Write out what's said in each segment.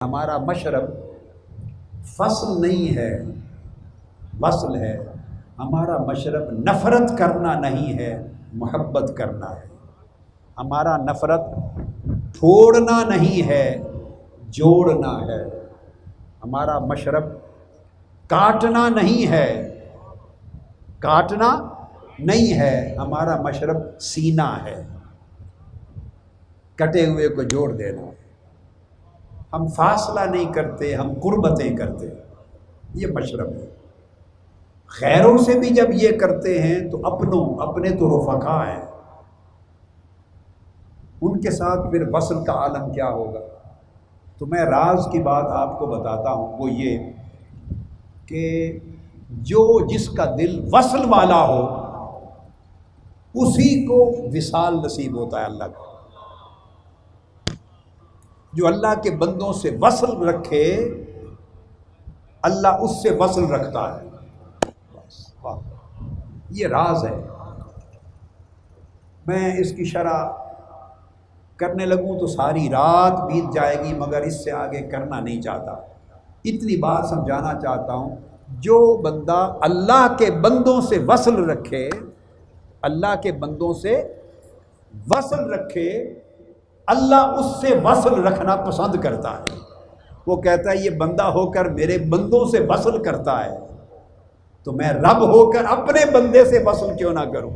ہمارا مشرب فصل نہیں ہے، وصل ہے۔ ہمارا مشرب نفرت کرنا نہیں ہے، محبت کرنا ہے۔ ہمارا نفرت پھوڑنا نہیں ہے، جوڑنا ہے۔ ہمارا مشرب کاٹنا نہیں ہے، کاٹنا نہیں ہے۔ ہمارا مشرب سینا ہے، کٹے ہوئے کو جوڑ دینا۔ ہم فاصلہ نہیں کرتے، ہم قربتیں کرتے، یہ مشرب ہے۔ غیروں سے بھی جب یہ کرتے ہیں تو اپنے تو رفقا ہیں، ان کے ساتھ پھر وصل کا عالم کیا ہوگا۔ تو میں راز کی بات آپ کو بتاتا ہوں، وہ یہ کہ جس کا دل وصل والا ہو اسی کو وصال نصیب ہوتا ہے اللہ کا۔ جو اللہ کے بندوں سے وصل رکھے، اللہ اس سے وصل رکھتا ہے۔ یہ راز ہے۔ میں اس کی شرح کرنے لگوں تو ساری رات بیت جائے گی، مگر اس سے آگے کرنا نہیں چاہتا۔ اتنی بات سمجھانا چاہتا ہوں، جو بندہ اللہ کے بندوں سے وصل رکھے، اللہ کے بندوں سے وصل رکھے، اللہ اس سے وصل رکھنا پسند کرتا ہے۔ وہ کہتا ہے یہ بندہ ہو کر میرے بندوں سے وصل کرتا ہے، تو میں رب ہو کر اپنے بندے سے وصل کیوں نہ کروں۔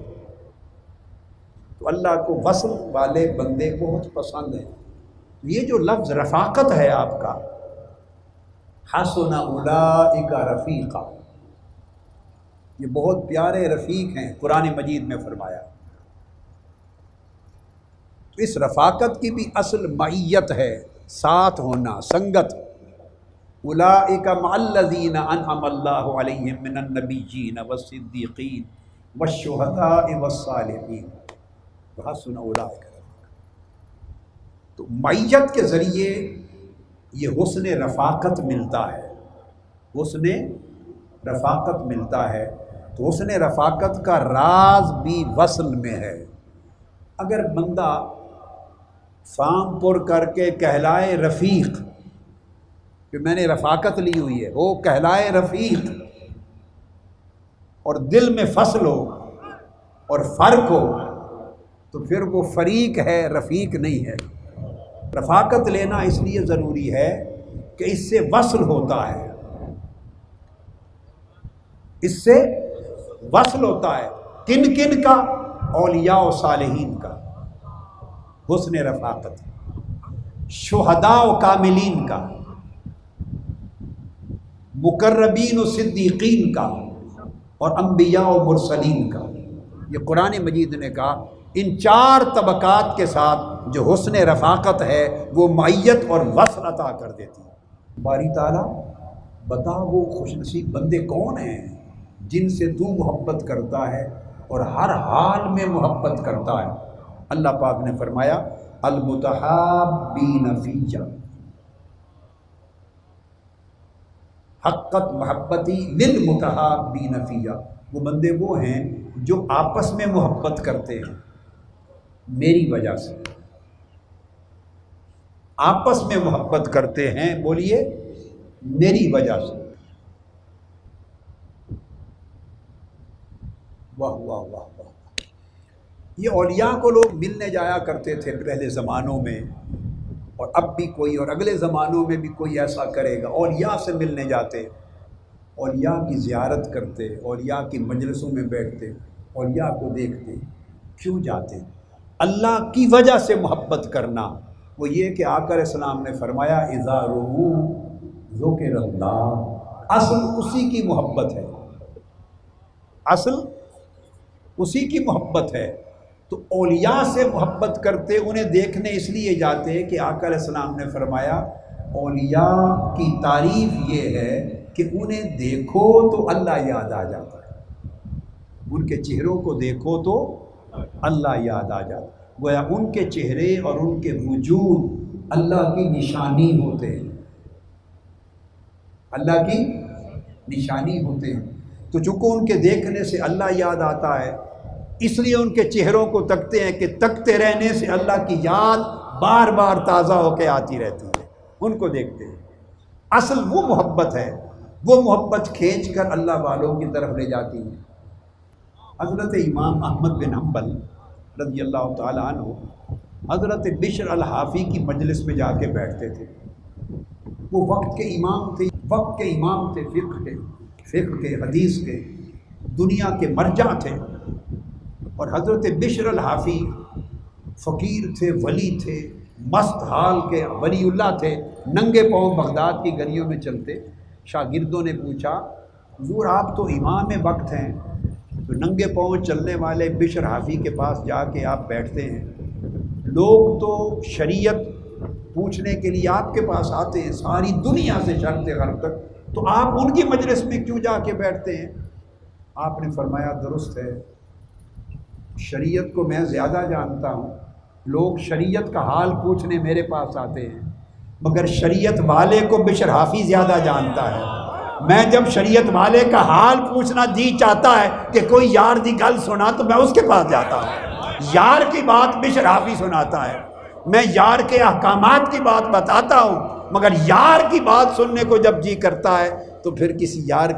تو اللہ کو وصل والے بندے بہت پسند ہیں۔ یہ جو لفظ رفاقت ہے آپ کا، حسن اولئک رفیقا، یہ بہت پیارے رفیق ہیں، قرآن مجید میں فرمایا۔ اس رفاقت کی بھی اصل معیت ہے، ساتھ ہونا، سنگت۔ اولئک مع الذین انعم اللہ علیہم من النبیین والصدیقین والشہداء والصالحین وحسن اولئک۔ تو معیت کے ذریعے یہ حسن رفاقت ملتا ہے، حسن رفاقت ملتا ہے۔ تو حسن رفاقت کا راز بھی وصل میں ہے۔ اگر بندہ فام پر کر کے کہلائے رفیق، کہ میں نے رفاقت لی ہوئی ہے، وہ کہلائے رفیق، اور دل میں فصل ہو اور فرق ہو، تو پھر وہ فریق ہے، رفیق نہیں ہے۔ رفاقت لینا اس لیے ضروری ہے کہ اس سے وصل ہوتا ہے، اس سے وصل ہوتا ہے۔ کن کن کا؟ اولیاء و صالحین کا حسن رفاقت، شہداء و کاملین کا، مقربین و صدیقین کا، اور انبیاء و مرسلین کا۔ یہ قرآن مجید نے کہا ان چار طبقات کے ساتھ جو حسن رفاقت ہے وہ معیت اور وصل عطا کر دیتی ہے۔ باری تعالیٰ بتا وہ خوش نصیب بندے کون ہیں جن سے تو محبت کرتا ہے اور ہر حال میں محبت کرتا ہے۔ اللہ پاک نے فرمایا المتحابین فیہ حقت محبتی للمتحابین فیہ۔ وہ بندے وہ ہیں جو آپس میں محبت کرتے ہیں میری وجہ سے، آپس میں محبت کرتے ہیں، بولیے میری وجہ سے۔ واہ واہ واہ واہ۔ یہ اولیاء کو لوگ ملنے جایا کرتے تھے پہلے زمانوں میں، اور اب بھی کوئی اور اگلے زمانوں میں بھی کوئی ایسا کرے گا۔ اولیاء سے ملنے جاتے، اولیاء کی زیارت کرتے، اولیاء کی مجلسوں میں بیٹھتے، اولیاء کو دیکھتے۔ کیوں جاتے؟ اللہ کی وجہ سے محبت کرنا۔ وہ یہ کہ آقا علیہ السلام نے فرمایا اذا رؤوا ذکر اللہ، اصل اسی کی محبت ہے، اصل اسی کی محبت ہے۔ تو اولیاء سے محبت کرتے، انہیں دیکھنے اس لیے جاتے کہ آقا علیہ السلام نے فرمایا اولیاء کی تعریف یہ ہے کہ انہیں دیکھو تو اللہ یاد آ جاتا ہے، ان کے چہروں کو دیکھو تو اللہ یاد آ جاتا ہے۔ گویا ان کے چہرے اور ان کے وجود اللہ کی نشانی ہوتے ہیں، اللہ کی نشانی ہوتے ہیں۔ تو چونکہ ان کے دیکھنے سے اللہ یاد آتا ہے، اس لیے ان کے چہروں کو تکتے ہیں کہ تکتے رہنے سے اللہ کی یاد بار بار تازہ ہو کے آتی رہتی ہے۔ ان کو دیکھتے ہیں۔ اصل وہ محبت ہے، وہ محبت کھینچ کر اللہ والوں کی طرف لے جاتی ہے۔ حضرت امام احمد بن حنبل رضی اللہ تعالیٰ عنہ حضرت بشر الحافی کی مجلس میں جا کے بیٹھتے تھے۔ وہ وقت کے امام تھے، فقہ کے حدیث کے، دنیا کے مرجع تھے۔ اور حضرت بشر الحافی فقیر تھے، ولی تھے، مست حال کے ولی اللہ تھے، ننگے پاؤں بغداد کی گلیوں میں چلتے۔ شاگردوں نے پوچھا حضور آپ تو امام وقت ہیں، تو ننگے پاؤں چلنے والے بشر حافی کے پاس جا کے آپ بیٹھتے ہیں؟ لوگ تو شریعت پوچھنے کے لیے آپ کے پاس آتے ہیں، ساری دنیا سے شرق غرب تک، تو آپ ان کی مجلس میں کیوں جا کے بیٹھتے ہیں؟ آپ نے فرمایا درست ہے، شریعت کو میں زیادہ جانتا ہوں، لوگ شریعت کا حال پوچھنے میرے پاس آتے ہیں، مگر شریعت والے کو بشر حافی زیادہ جانتا ہے۔ میں جب شریعت والے کا حال پوچھنا جی چاہتا ہے کہ کوئی یار دی گل سنا تو میں اس کے پاس جاتا ہوں، یار کی بات بشر حافی سناتا ہے، میں یار کے احکامات کی بات بتاتا ہوں، مگر یار کی بات سننے کو جب جی کرتا ہے تو پھر کسی یار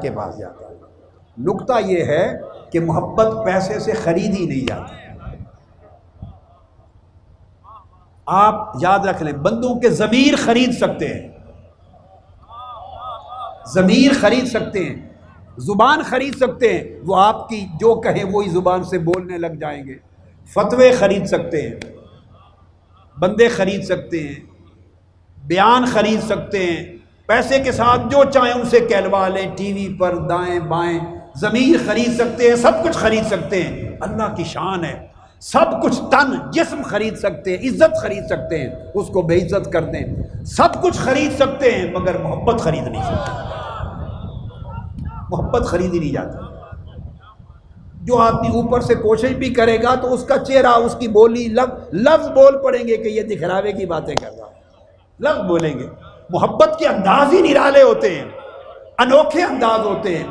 کے پاس جاتا ہے۔ نکتہ یہ ہے کہ محبت پیسے سے خریدی نہیں جاتی۔ آپ یاد رکھ لیں، بندوں کے ضمیر خرید سکتے ہیں، ضمیر خرید سکتے ہیں، زبان خرید سکتے ہیں، وہ آپ کی جو کہیں وہی زبان سے بولنے لگ جائیں گے۔ فتوے خرید سکتے ہیں، بندے خرید سکتے ہیں، بیان خرید سکتے ہیں، پیسے کے ساتھ جو چاہیں ان سے کہلوا لیں، ٹی وی پر دائیں بائیں، ضمیر خرید سکتے ہیں، سب کچھ خرید سکتے ہیں۔ اللہ کی شان ہے، سب کچھ، تن جسم خرید سکتے ہیں، عزت خرید سکتے ہیں، اس کو بے عزت کر دیں، سب کچھ خرید سکتے ہیں، مگر محبت خرید نہیں سکتے۔ محبت خریدی نہیں جاتی۔ جو آدمی اوپر سے کوشش بھی کرے گا تو اس کا چہرہ، اس کی بولی، لفظ بول پڑیں گے کہ یہ دکھلاوے کی باتیں کر رہا ہے، لفظ بولیں گے۔ محبت کے انداز ہی نرالے ہوتے ہیں، انوکھے انداز ہوتے ہیں،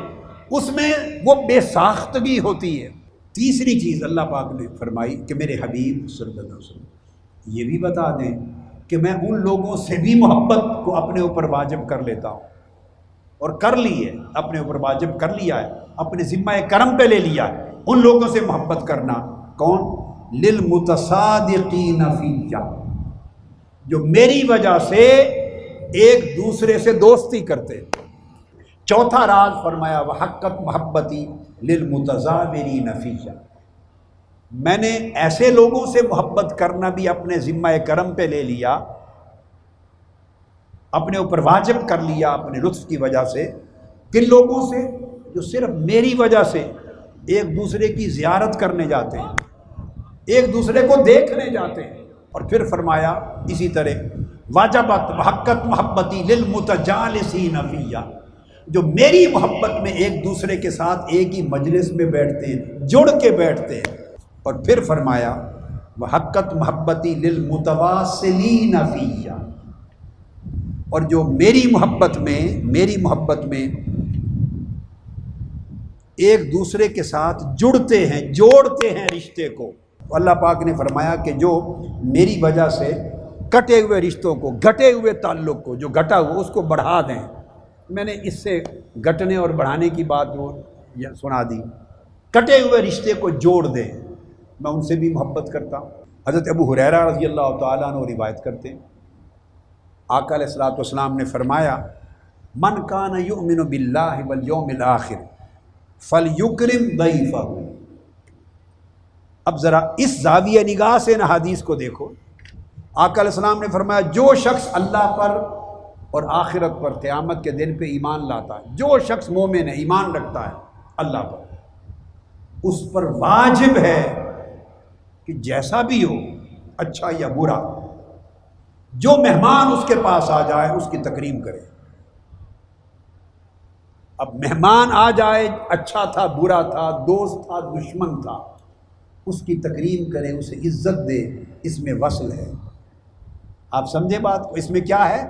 اس میں وہ بے ساختگی ہوتی ہے۔ تیسری چیز اللہ پاک نے فرمائی کہ میرے حبیب صلی اللہ علیہ وسلم یہ بھی بتا دیں کہ میں ان لوگوں سے بھی محبت کو اپنے اوپر واجب کر لیتا ہوں، اور کر لی ہے، اپنے اوپر واجب کر لیا ہے، اپنے ذمہ کرم پہ لے لیا ہے۔ ان لوگوں سے محبت کرنا کون؟ للمتصادقین فیہ، جو میری وجہ سے ایک دوسرے سے دوستی کرتے۔ چوتھا راز فرمایا وحقت محبتی للمتظاہرین فیہ، میں نے ایسے لوگوں سے محبت کرنا بھی اپنے ذمہ کرم پہ لے لیا، اپنے اوپر واجب کر لیا اپنے لطف کی وجہ سے۔ کن لوگوں سے؟ جو صرف میری وجہ سے ایک دوسرے کی زیارت کرنے جاتے ہیں، ایک دوسرے کو دیکھنے جاتے ہیں۔ اور پھر فرمایا اسی طرح واجبت وحقت محبتی للمتجالسین فیہ، جو میری محبت میں ایک دوسرے کے ساتھ ایک ہی مجلس میں بیٹھتے ہیں، جڑ کے بیٹھتے ہیں۔ اور پھر فرمایا وحقت محبتی للمتواصلین فیہ، اور جو میری محبت میں ایک دوسرے کے ساتھ جڑتے ہیں، جوڑتے ہیں رشتے کو۔ اللہ پاک نے فرمایا کہ جو میری وجہ سے کٹے ہوئے رشتوں کو، گھٹے ہوئے تعلق کو، جو گھٹا ہوا اس کو بڑھا دیں۔ میں نے اس سے گھٹنے اور بڑھانے کی بات جو سنا دی، کٹے ہوئے رشتے کو جوڑ دیں، میں ان سے بھی محبت کرتا ہوں۔ حضرت ابو ہریرہ رضی اللہ تعالیٰ عنہ روایت کرتے ہیں، آقا علیہ الصلوۃ والسلام نے فرمایا من کان یؤمن باللہ والیوم الآخر فلیکرم ضیفہ۔ اب ذرا اس زاویہ نگاہ سے ان حدیث کو دیکھو۔ آقا علیہ السلام نے فرمایا جو شخص اللہ پر اور آخرت پر، قیامت کے دن پہ ایمان لاتا ہے، جو شخص مومن ہے، ایمان رکھتا ہے اللہ پر، اس پر واجب ہے کہ جیسا بھی ہو، اچھا یا برا، جو مہمان اس کے پاس آ جائے اس کی تکریم کرے۔ اب مہمان آ جائے، اچھا تھا برا تھا، دوست تھا دشمن تھا، اس کی تکریم کرے، اسے عزت دے، اس میں وصل ہے۔ آپ سمجھے بات کو؟ اس میں کیا ہے؟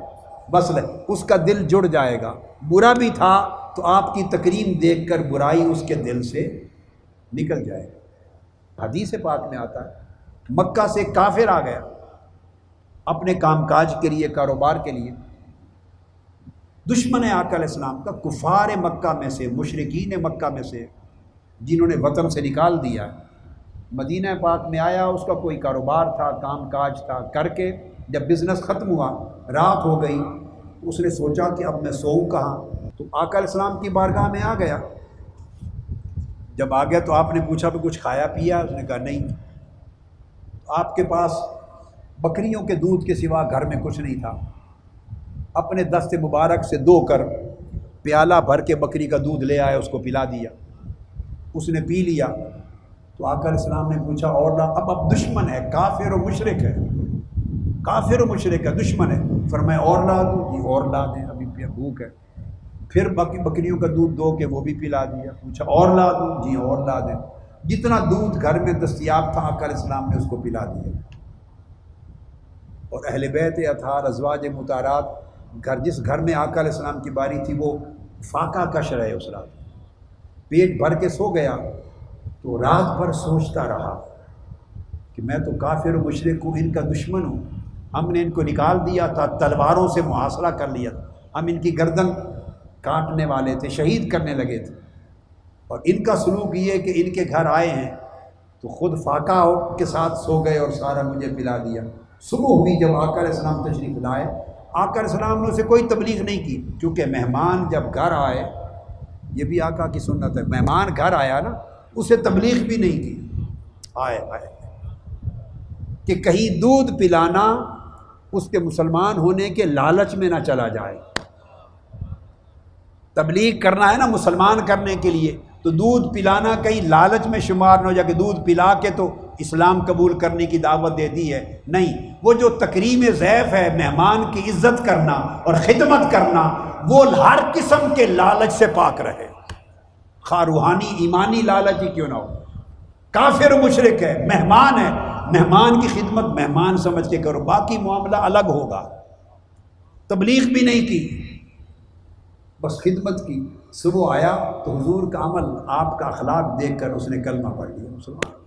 وصل ہے، اس کا دل جڑ جائے گا۔ برا بھی تھا تو آپ کی تکریم دیکھ کر برائی اس کے دل سے نکل جائے گا۔ حدیث پاک میں آتا ہے مکہ سے کافر آ گیا، اپنے کام کاج کے لیے، کاروبار کے لیے۔ دشمن ہے آقا علیہ السلام کا، کفار مکہ میں سے، مشرکین مکہ میں سے، جنہوں نے وطن سے نکال دیا۔ مدینہ پاک میں آیا، اس کا کوئی کاروبار تھا، کام کاج تھا، کر کے جب بزنس ختم ہوا، رات ہو گئی، اس نے سوچا کہ اب میں سوؤں کہاں، تو آقا علیہ السلام کی بارگاہ میں آ گیا۔ جب آ گیا تو آپ نے پوچھا کہ کچھ کھایا پیا؟ اس نے کہا نہیں۔ آپ کے پاس بکریوں کے دودھ کے سوا گھر میں کچھ نہیں تھا۔ اپنے دست مبارک سے دو کر پیالہ بھر کے بکری کا دودھ لے آئے، اس کو پلا دیا، اس نے پی لیا۔ تو آقا علیہ السلام نے پوچھا اور لا؟ اب دشمن ہے، کافر و مشرک ہے، کافر و مشرک ہے، دشمن ہے۔ فرمایا اور لا دوں؟ جی اور لا دیں، ابھی بھوک ہے۔ پھر بکریوں کا دودھ دو کہ وہ بھی پلا دیا۔ پوچھا اور لا دوں؟ جی اور لا دیں۔ جتنا دودھ گھر میں دستیاب تھا آقا علیہ السلام نے اس کو پلا دیا۔ اور اہل بیت اطہار، ازواج مطہرات، جس گھر میں آقا علیہ السلام کی باری تھی وہ فاقہ کش رہے اس رات، پیٹ بھر کے سو گیا۔ تو رات بھر سوچتا رہا کہ میں تو کافر و مشرک ہوں، ان کا دشمن ہوں، ہم نے ان کو نکال دیا تھا، تلواروں سے محاصرہ کر لیا تھا، ہم ان کی گردن کاٹنے والے تھے، شہید کرنے لگے تھے، اور ان کا سلوک یہ کہ ان کے گھر آئے ہیں تو خود فاقہ کے ساتھ سو گئے اور سارا مجھے پلا دیا۔ صبح ہوئی جب آقا علیہ السلام تشریف لائے، آقا علیہ السلام نے اسے کوئی تبلیغ نہیں کی، کیونکہ مہمان جب گھر آئے، یہ بھی آقا کی سنت ہے، مہمان گھر آیا نا اسے تبلیغ بھی نہیں کی، آئے کہ کہیں دودھ پلانا اس کے مسلمان ہونے کے لالچ میں نہ چلا جائے۔ تبلیغ کرنا ہے نا مسلمان کرنے کے لیے، تو دودھ پلانا کہیں لالچ میں شمار نہ ہو جائے کہ دودھ پلا کے تو اسلام قبول کرنے کی دعوت دے دی ہے۔ نہیں، وہ جو تکریم ضیف ہے، مہمان کی عزت کرنا اور خدمت کرنا، وہ ہر قسم کے لالچ سے پاک رہے، خواہ روحانی ایمانی لالچ ہی کیوں نہ ہو۔ کافر و مشرک ہے، مہمان ہے، مہمان کی خدمت مہمان سمجھ کے کرو، باقی معاملہ الگ ہوگا۔ تبلیغ بھی نہیں کی، بس خدمت کی۔ صبح آیا تو حضور کا عمل، آپ کا اخلاق دیکھ کر اس نے کلمہ پڑھ لیا، مسلمان۔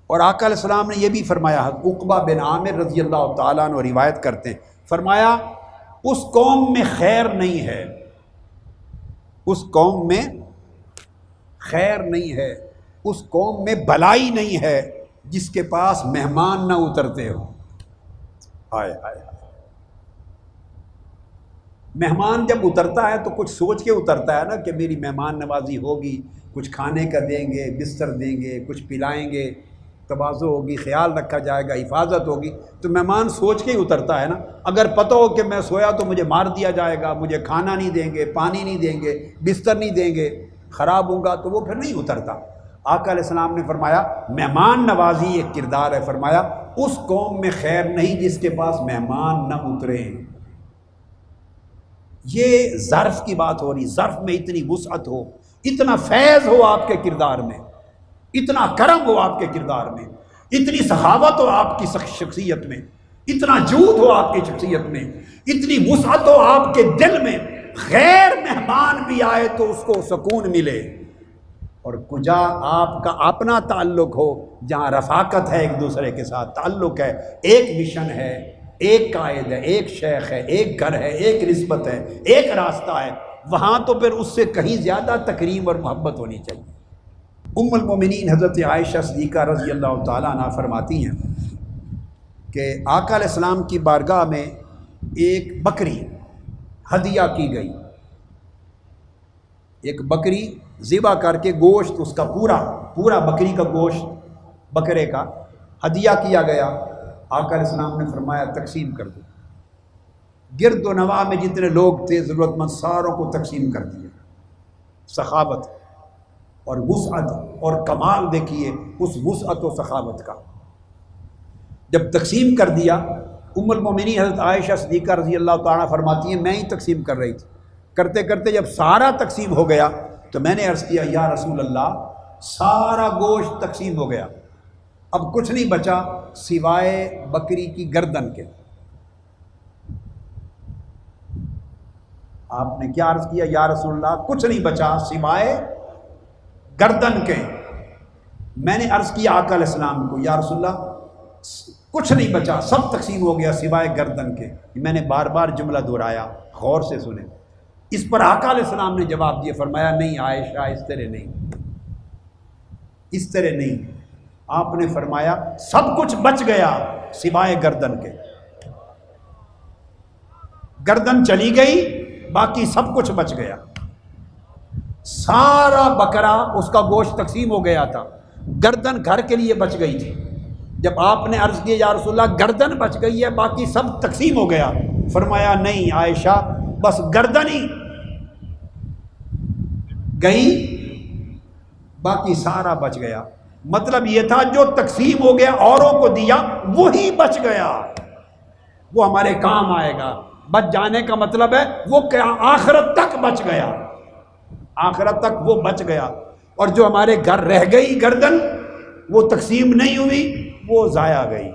اور آقا علیہ السلام نے یہ بھی فرمایا، عقبہ بن عامر رضی اللہ تعالیٰ عنہ روایت کرتے ہیں، فرمایا اس قوم میں خیر نہیں ہے، اس قوم میں خیر نہیں ہے، اس قوم میں بھلائی نہیں ہے جس کے پاس مہمان نہ اترتے ہو۔ ہائے ہائے، مہمان جب اترتا ہے تو کچھ سوچ کے اترتا ہے نا کہ میری مہمان نوازی ہوگی، کچھ کھانے کا دیں گے، بستر دیں گے، کچھ پلائیں گے، تواضع ہوگی، خیال رکھا جائے گا، حفاظت ہوگی، تو مہمان سوچ کے ہی اترتا ہے نا۔ اگر پتہ ہو کہ میں سویا تو مجھے مار دیا جائے گا، مجھے کھانا نہیں دیں گے، پانی نہیں دیں گے، بستر نہیں دیں گے، خراب ہوں گا، تو وہ پھر نہیں اترتا۔ آقا علیہ السلام نے فرمایا مہمان نوازی ایک کردار ہے، فرمایا اس قوم میں خیر نہیں جس کے پاس مہمان نہ اتریں۔ یہ ظرف کی بات ہو رہی، ظرف میں اتنی وسعت ہو، اتنا فیض ہو آپ کے کردار میں، اتنا کرم ہو آپ کے کردار میں، اتنی سخاوت ہو آپ کی شخصیت میں، اتنا جود ہو آپ کی شخصیت میں، اتنی وسعت ہو آپ کے دل میں، غیر مہمان بھی آئے تو اس کو سکون ملے۔ اور کجا آپ کا اپنا تعلق ہو، جہاں رفاقت ہے، ایک دوسرے کے ساتھ تعلق ہے، ایک مشن ہے، ایک قائد ہے، ایک شیخ ہے، ایک گھر ہے، ایک نسبت ہے، ایک راستہ ہے، وہاں تو پھر اس سے کہیں زیادہ تکریم اور محبت ہونی چاہیے۔ ام المومنین حضرت عائشہ صدیقہ رضی اللہ تعالیٰ عنہ فرماتی ہیں کہ آقا علیہ السلام کی بارگاہ میں ایک بکری ہدیہ کی گئی، ایک بکری ذبح کر کے گوشت اس کا پورا بکری کا گوشت بکرے کا ہدیہ کیا گیا۔ آقا علیہ السلام نے فرمایا تقسیم کر دو، گرد و نواح میں جتنے لوگ تھے ضرورت مند ساروں کو تقسیم کر دیا۔ سخاوت اور وسعت اور کمال دیکھیے اس وسعت و سخاوت کا۔ جب تقسیم کر دیا، ام المومنین حضرت عائشہ صدیقہ رضی اللہ تعالیٰ فرماتی ہیں میں ہی تقسیم کر رہی تھی، کرتے کرتے جب سارا تقسیم ہو گیا تو میں نے عرض کیا یا رسول اللہ سارا گوشت تقسیم ہو گیا، اب کچھ نہیں بچا سوائے بکری کی گردن کے۔ آپ نے کیا عرض کیا یا رسول اللہ کچھ نہیں بچا سوائے گردن کے۔ میں نے عرض کیا آقا علیہ السلام کو یا رسول اللہ کچھ نہیں بچا، سب تقسیم ہو گیا سوائے گردن کے۔ میں نے بار بار جملہ دہرایا، غور سے سنیں۔ اس پر آقا علیہ السلام نے جواب دیا، فرمایا نہیں عائشہ، اس طرح نہیں، اس طرح نہیں۔ آپ نے فرمایا سب کچھ بچ گیا سوائے گردن کے، گردن چلی گئی، باقی سب کچھ بچ گیا۔ سارا بکرا اس کا گوشت تقسیم ہو گیا تھا، گردن گھر کے لیے بچ گئی تھی۔ جب آپ نے عرض کیا یا رسول اللہ گردن بچ گئی ہے، باقی سب تقسیم ہو گیا، فرمایا نہیں عائشہ، بس گردن ہی گئی، باقی سارا بچ گیا۔ مطلب یہ تھا جو تقسیم ہو گیا اوروں کو دیا وہی بچ گیا، وہ ہمارے کام آئے گا۔ بچ جانے کا مطلب ہے وہ آخرت تک بچ گیا، آخرت تک وہ بچ گیا۔ اور جو ہمارے گھر رہ گئی گردن، وہ تقسیم نہیں ہوئی، وہ ضائع گئی۔